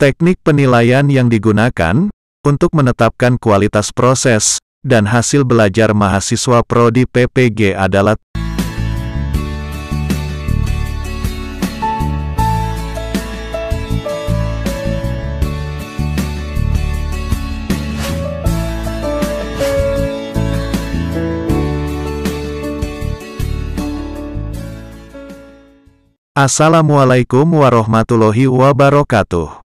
Teknik penilaian yang digunakan untuk menetapkan kualitas proses dan hasil belajar mahasiswa prodi PPG adalah Assalamualaikum warahmatullahi wabarakatuh.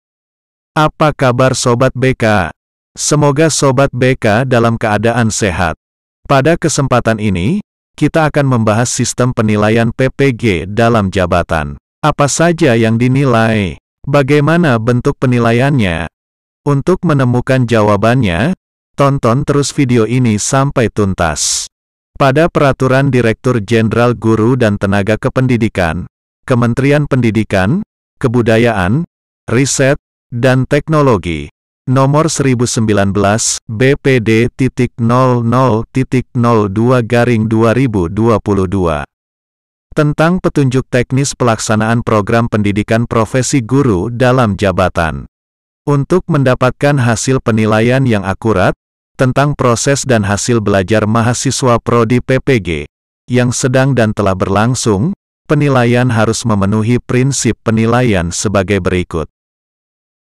Apa kabar Sobat BK? Semoga Sobat BK dalam keadaan sehat. Pada kesempatan ini, kita akan membahas sistem penilaian PPG dalam jabatan. Apa saja yang dinilai? Bagaimana bentuk penilaiannya? Untuk menemukan jawabannya, tonton terus video ini sampai tuntas. Pada Peraturan Direktur Jenderal Guru dan Tenaga Kependidikan, Kementerian Pendidikan, Kebudayaan, Riset, dan Teknologi, Nomor 1019, BPD.00.02/2022, tentang petunjuk teknis pelaksanaan program pendidikan profesi guru dalam jabatan. Untuk mendapatkan hasil penilaian yang akurat, tentang proses dan hasil belajar mahasiswa prodi PPG, yang sedang dan telah berlangsung, penilaian harus memenuhi prinsip penilaian sebagai berikut.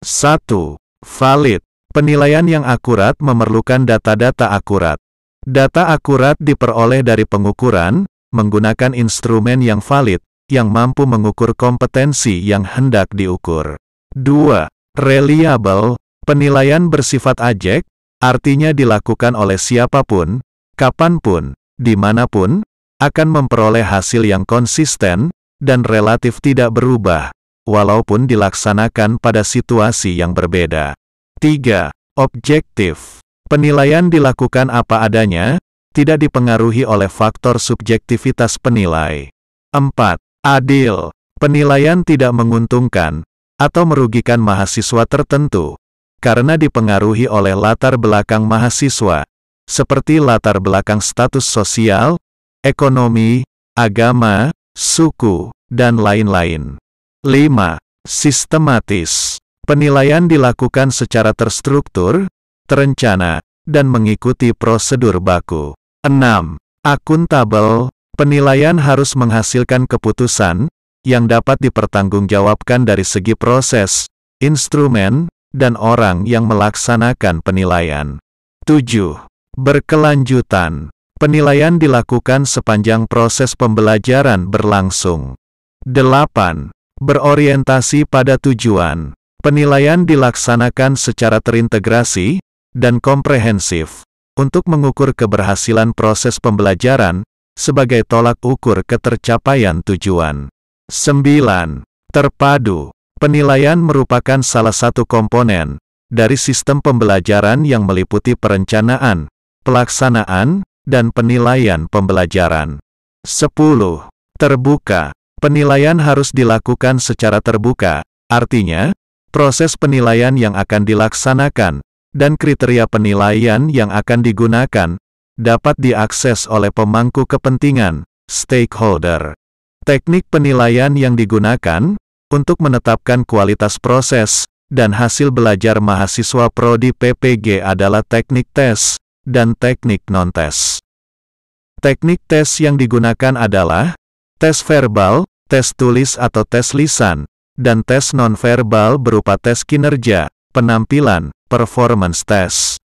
1. Valid. Penilaian yang akurat memerlukan data-data akurat. Data akurat diperoleh dari pengukuran, menggunakan instrumen yang valid, yang mampu mengukur kompetensi yang hendak diukur. 2. Reliable. Penilaian bersifat ajek, artinya dilakukan oleh siapapun, kapanpun, dimanapun, akan memperoleh hasil yang konsisten, dan relatif tidak berubah, walaupun dilaksanakan pada situasi yang berbeda. 3. Objektif. Penilaian dilakukan apa adanya, tidak dipengaruhi oleh faktor subjektivitas penilai. 4. Adil. Penilaian tidak menguntungkan, atau merugikan mahasiswa tertentu, karena dipengaruhi oleh latar belakang mahasiswa, seperti latar belakang status sosial, ekonomi, agama, suku, dan lain-lain. 5. Sistematis. Penilaian dilakukan secara terstruktur, terencana, dan mengikuti prosedur baku. 6. Akuntabel. Penilaian harus menghasilkan keputusan yang dapat dipertanggungjawabkan dari segi proses, instrumen, dan orang yang melaksanakan penilaian. 7. Berkelanjutan. Penilaian dilakukan sepanjang proses pembelajaran berlangsung. 8. Berorientasi pada tujuan. Penilaian dilaksanakan secara terintegrasi dan komprehensif untuk mengukur keberhasilan proses pembelajaran sebagai tolak ukur ketercapaian tujuan. 9. Terpadu. Penilaian merupakan salah satu komponen dari sistem pembelajaran yang meliputi perencanaan, pelaksanaan, dan penilaian pembelajaran. 10. Terbuka. Penilaian harus dilakukan secara terbuka, artinya, proses penilaian yang akan dilaksanakan, dan kriteria penilaian yang akan digunakan, dapat diakses oleh pemangku kepentingan, stakeholder. Teknik penilaian yang digunakan, untuk menetapkan kualitas proses, dan hasil belajar mahasiswa prodi PPG adalah teknik tes, dan teknik non-tes. Teknik tes yang digunakan adalah tes verbal, tes tulis atau tes lisan, dan tes non-verbal berupa tes kinerja, penampilan, performance test.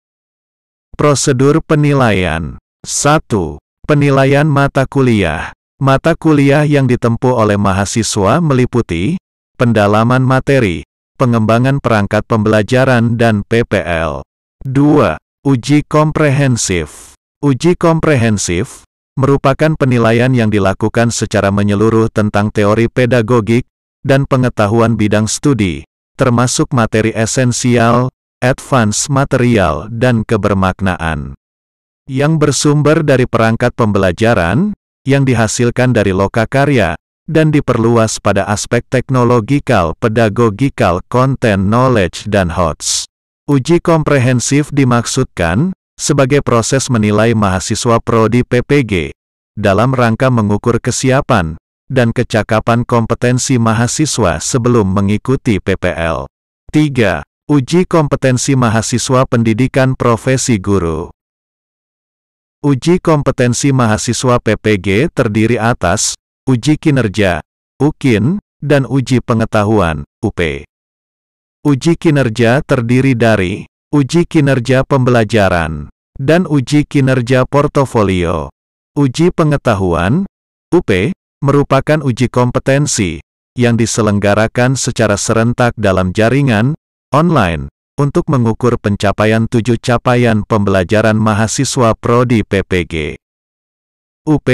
Prosedur penilaian. 1. Penilaian mata kuliah. Mata kuliah yang ditempuh oleh mahasiswa meliputi pendalaman materi, pengembangan perangkat pembelajaran dan PPL. 2. Uji komprehensif. Uji komprehensif merupakan penilaian yang dilakukan secara menyeluruh tentang teori pedagogik dan pengetahuan bidang studi, termasuk materi esensial, advance material, dan kebermaknaan, yang bersumber dari perangkat pembelajaran, yang dihasilkan dari lokakarya, dan diperluas pada aspek teknologikal, pedagogikal, content, knowledge, dan HOTS. Uji komprehensif dimaksudkan sebagai proses menilai mahasiswa prodi PPG dalam rangka mengukur kesiapan dan kecakapan kompetensi mahasiswa sebelum mengikuti PPL. 3. Uji kompetensi mahasiswa pendidikan profesi guru. Uji kompetensi mahasiswa PPG terdiri atas uji kinerja, UKIN, dan uji pengetahuan, UP. Uji kinerja terdiri dari uji kinerja pembelajaran dan uji kinerja portofolio. Uji pengetahuan, UP, merupakan uji kompetensi yang diselenggarakan secara serentak dalam jaringan online untuk mengukur pencapaian 7 capaian pembelajaran mahasiswa prodi PPG. UP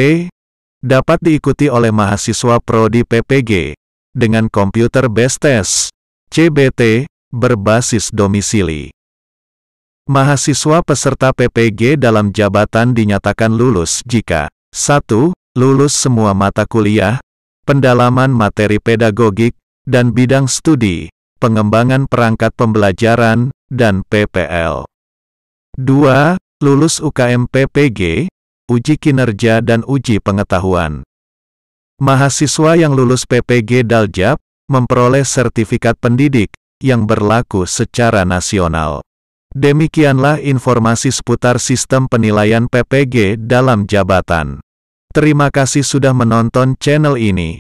dapat diikuti oleh mahasiswa prodi PPG dengan Computer Based Test (CBT) berbasis domisili. Mahasiswa peserta PPG dalam jabatan dinyatakan lulus jika 1. Lulus semua mata kuliah, pendalaman materi pedagogik, dan bidang studi, pengembangan perangkat pembelajaran, dan PPL. 2. Lulus UKM PPG, uji kinerja dan uji pengetahuan. Mahasiswa yang lulus PPG Daljab memperoleh sertifikat pendidik yang berlaku secara nasional. Demikianlah informasi seputar sistem penilaian PPG dalam jabatan. Terima kasih sudah menonton channel ini.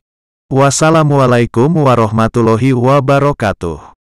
Wassalamualaikum warahmatullahi wabarakatuh.